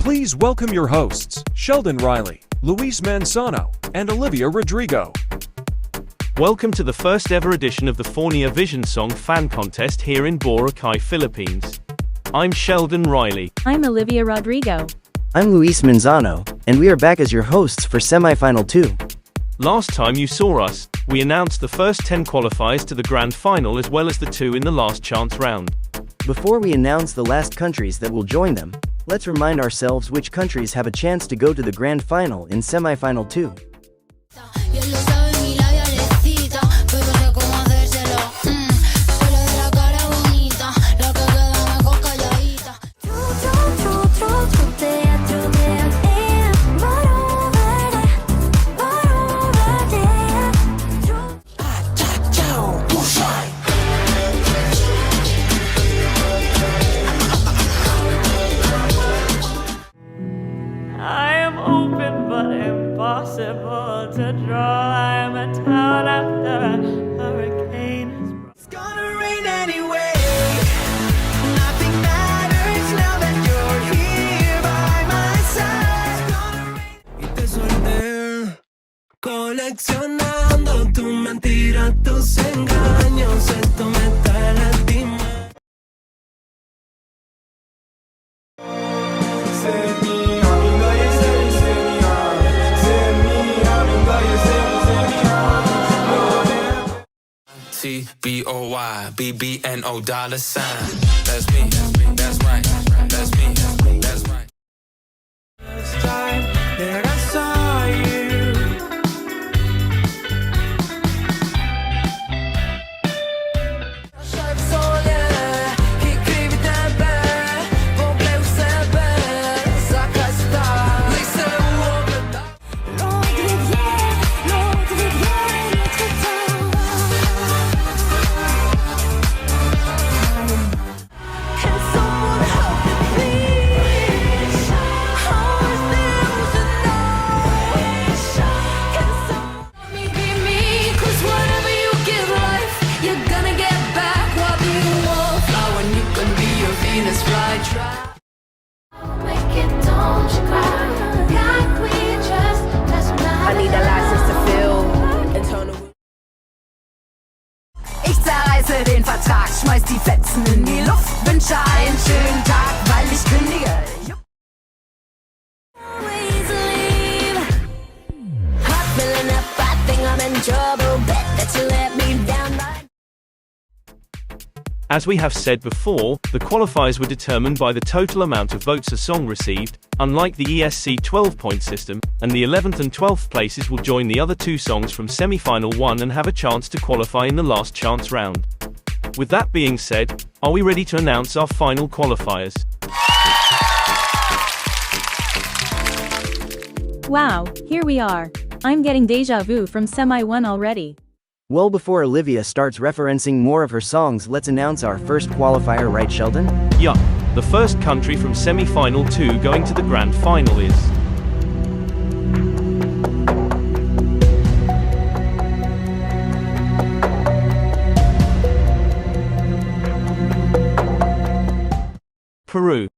Please welcome your hosts, Sheldon Riley, Luis Manzano, and Olivia Rodrigo. Welcome to the first ever edition of the Forniavision Song Fan Contest here in Boracay, Philippines. I'm Sheldon Riley. I'm Olivia Rodrigo. I'm Luis Manzano, and we are back as your hosts for Semi-Final 2. Last time you saw us, we announced the first 10 qualifiers to the Grand Final as well as the 2 in the last chance round. Before we announce the last countries that will join them, let's remind ourselves which countries have a chance to go to the Grand Final in Semi-Final 2. Impossible to draw. I'm a town after a hurricane. It's gonna rain anyway. Nothing matters now that you're here by my side. Y te solté coleccionando tu mentira, tus engaños. Esto me está lastimando. Boy, BBNO $. That's me, that's right, that's me, that's right. First time that I saw you, den Vertrag, schmeiß die Fetzen in die Luft, wünsche einen schönen Tag, weil ich kündige. As we have said before, the qualifiers were determined by the total amount of votes a song received, unlike the ESC 12-point system, and the 11th and 12th places will join the other 2 songs from semi-final 1 and have a chance to qualify in the last chance round. With that being said, are we ready to announce our final qualifiers? Wow, here we are. I'm getting deja vu from Semi-1 already. Well, before Olivia starts referencing more of her songs, let's announce our first qualifier, right, Sheldon? Yup. The first country from semi-final 2 going to the Grand Final is Peru.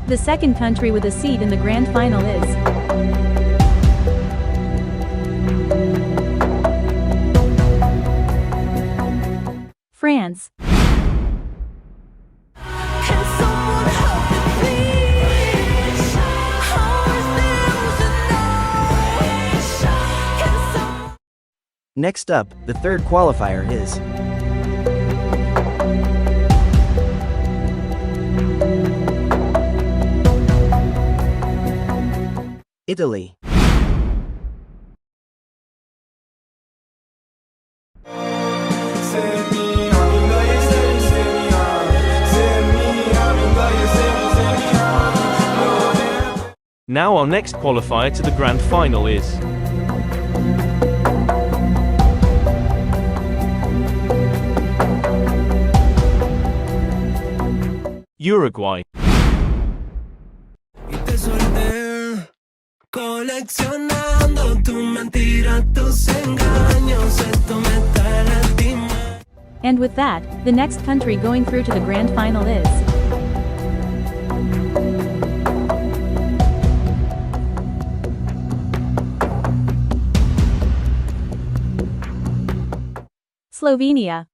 The second country with a seat in the Grand Final is France. Next up, the third qualifier is Italy. Now our next qualifier to the Grand Final is Uruguay. Coleccionando tus mentiras, tus engaños, esto me está lastimando. And with that, the next country going through to the grand final is Slovenia.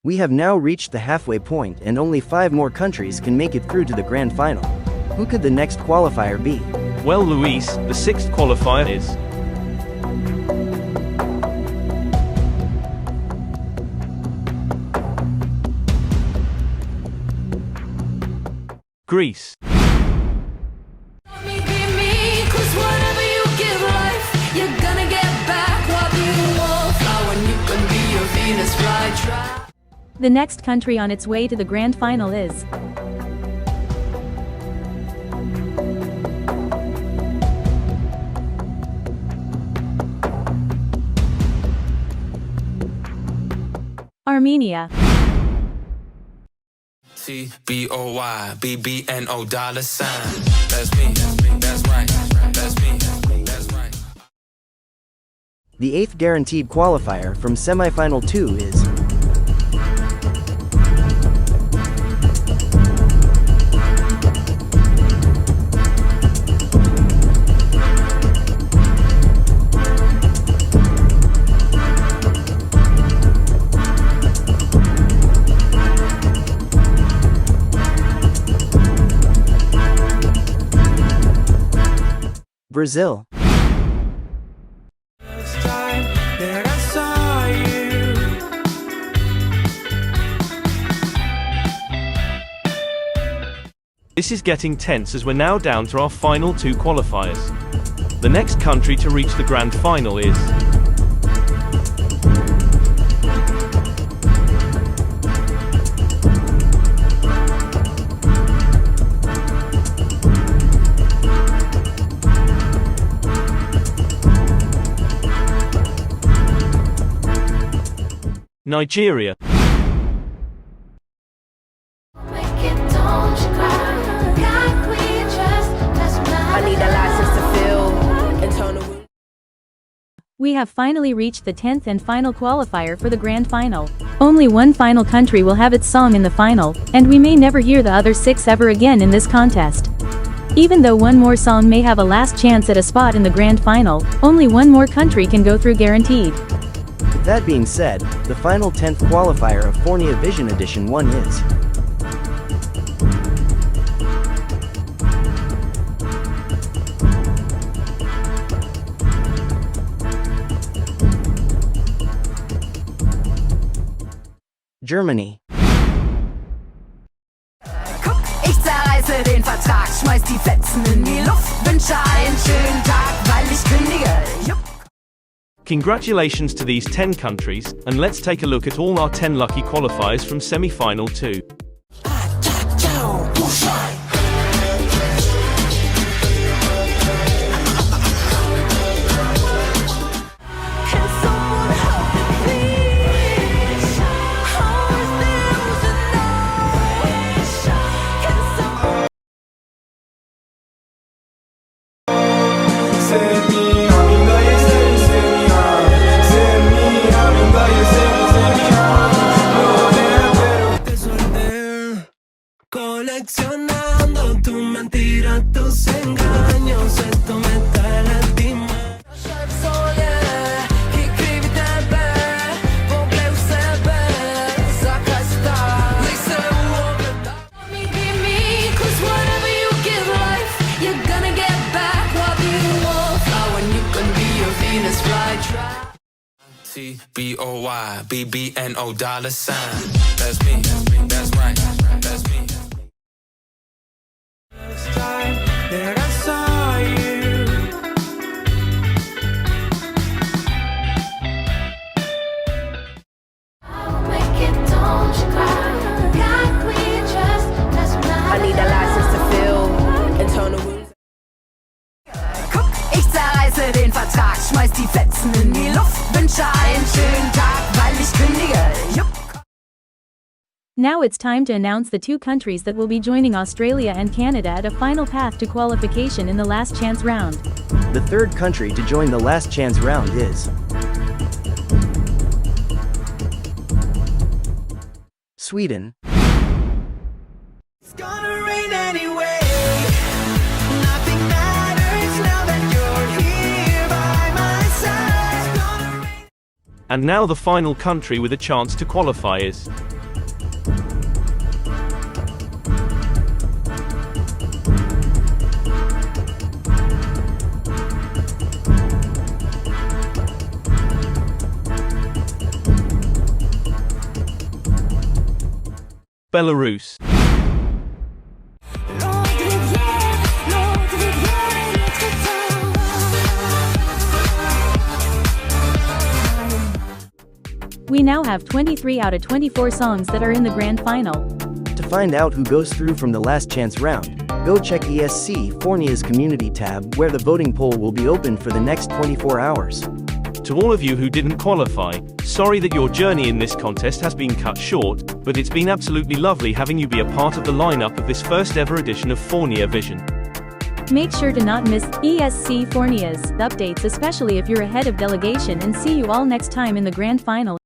We have now reached the halfway point and only 5 more countries can make it through to the grand final. Who could the next qualifier be? Well, Luis, the 6th qualifier is Greece. The next country on its way to the grand final is Armenia. CBOYBBNO $. That's me. That's right. That's me. That's right. The 8th guaranteed qualifier from semifinal 2 is Brazil. This is getting tense as we're now down to our final 2 qualifiers. The next country to reach the grand final is Nigeria. We have finally reached the 10th and final qualifier for the grand final. Only one final country will have its song in the final, and we may never hear the other 6 ever again in this contest. Even though one more song may have a last chance at a spot in the grand final, only one more country can go through guaranteed. That being said, the final 10th qualifier of Forniavision Edition 1 is Germany. Guck, ich zerreiße den Vertrag, schmeiß die Fetzen in die Luft, wünsche einen schönen Tag, weil ich kündige. Jupp. Congratulations to these 10 countries, and let's take a look at all our 10 lucky qualifiers from semi-final 2. Coleccionando tus mentiras, tus engaños, esto me está lastimando. CBOYBBNO $. That's me. That's right. That's me. That I saw you. I need a license to feel internal wounds. Guck, ich zerreiße den Vertrag, schmeiß die Fetzen in die Luft, wünsche einen schönen Tag, weil Now it's time to announce the two countries that will be joining Australia and Canada at a final path to qualification in the last chance round. The third country to join the last chance round is Sweden. It's gonna rain anyway. Nothing matters now that you're here by my side. It's gonna rain. And now the final country with a chance to qualify is Belarus. We now have 23 out of 24 songs that are in the grand final. To find out who goes through from the last chance round, go check ESC Fornia's community tab where the voting poll will be open for the next 24 hours. To all of you who didn't qualify, sorry that your journey in this contest has been cut short, but it's been absolutely lovely having you be a part of the lineup of this first ever edition of Forniavision. Make sure to not miss ESC Fornia's updates, especially if you're ahead of delegation, and see you all next time in the grand final.